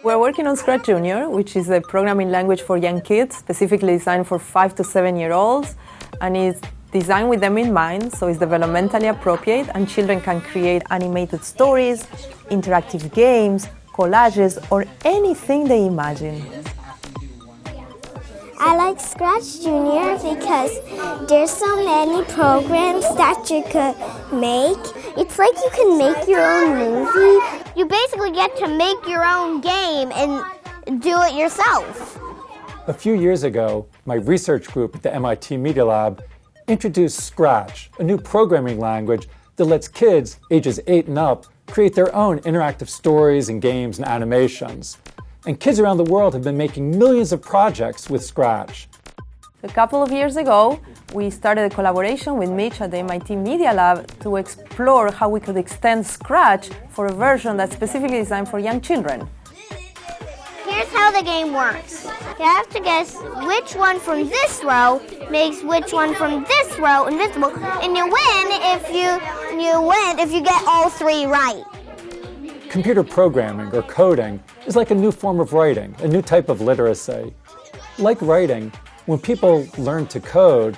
We're working on ScratchJr, which is a programming language for young kids, specifically designed for 5 to 7-year-olds, and is designed with them in mind, so it's developmentally appropriate, and children can create animated stories, interactive games, collages, or anything they imagine. I like ScratchJr because there's so many programs that you could make. It's like you can make your own movie. You basically get to make your own game and do it yourself. A few years ago, my research group at the MIT Media Lab introduced Scratch, a new programming language that lets kids ages 8 and up create their own interactive stories and games and animations. And kids around the world have been making millions of projects with Scratch. A couple of years ago, we started a collaboration with Mitch at the MIT Media Lab to explore how we could extend Scratch for a version that's specifically designed for young children. Here's how the game works. You have to guess which one from this row makes which one from this row invisible, and you win if you get all 3 right. Computer programming, or coding, is like a new form of writing, a new type of literacy. Like writing, when people learn to code,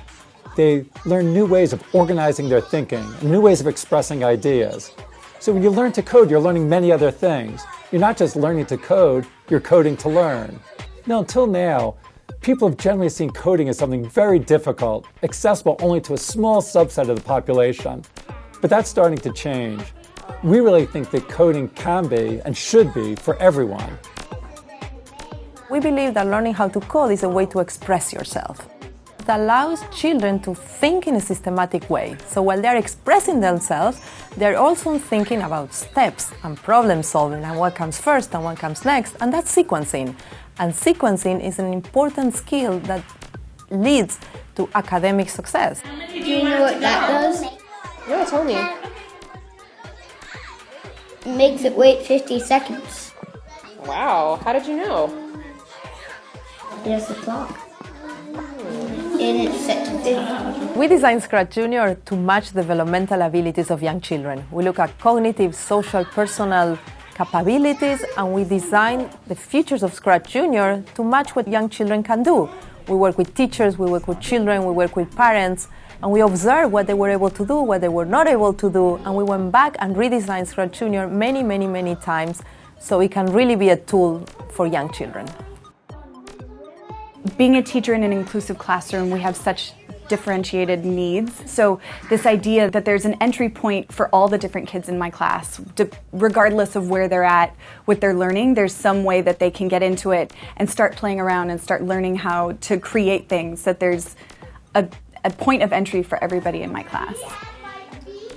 they learn new ways of organizing their thinking, new ways of expressing ideas. So when you learn to code, you're learning many other things. You're not just learning to code, you're coding to learn. Now, until now, people have generally seen coding as something very difficult, accessible only to a small subset of the population. But that's starting to change. We really think that coding can be and should be for everyone. We believe that learning how to code is a way to express yourself. It allows children to think in a systematic way. So while they're expressing themselves, they're also thinking about steps and problem solving and what comes first and what comes next, and that's sequencing. And sequencing is an important skill that leads to academic success. Do you know what that does? No, tell me. It makes it wait 50 seconds. Wow, how did you know? There's a clock. And it's set to 50. We designed ScratchJr to match the developmental abilities of young children. We look at cognitive, social, personal capabilities, and we designed the features of ScratchJr to match what young children can do. We work with teachers, we work with children, we work with parents, and we observed what they were able to do, what they were not able to do, and we went back and redesigned ScratchJr many times so it can really be a tool for young children. Being a teacher in an inclusive classroom, we have such differentiated needs. So this idea that there's an entry point for all the different kids in my class, regardless of where they're at with their learning, there's some way that they can get into it and start playing around and start learning how to create things, that there's a point of entry for everybody in my class.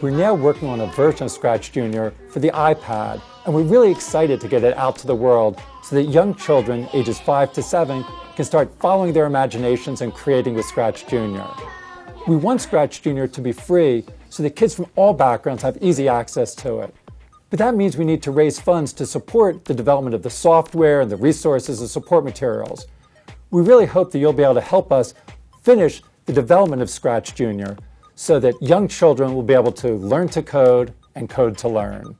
We're now working on a version of ScratchJr for the iPad, and we're really excited to get it out to the world so that young children ages 5 to 7 can start following their imaginations and creating with ScratchJr. We want ScratchJr to be free so that kids from all backgrounds have easy access to it. But that means we need to raise funds to support the development of the software and the resources and support materials. We really hope that you'll be able to help us finish the development of ScratchJr so that young children will be able to learn to code and code to learn.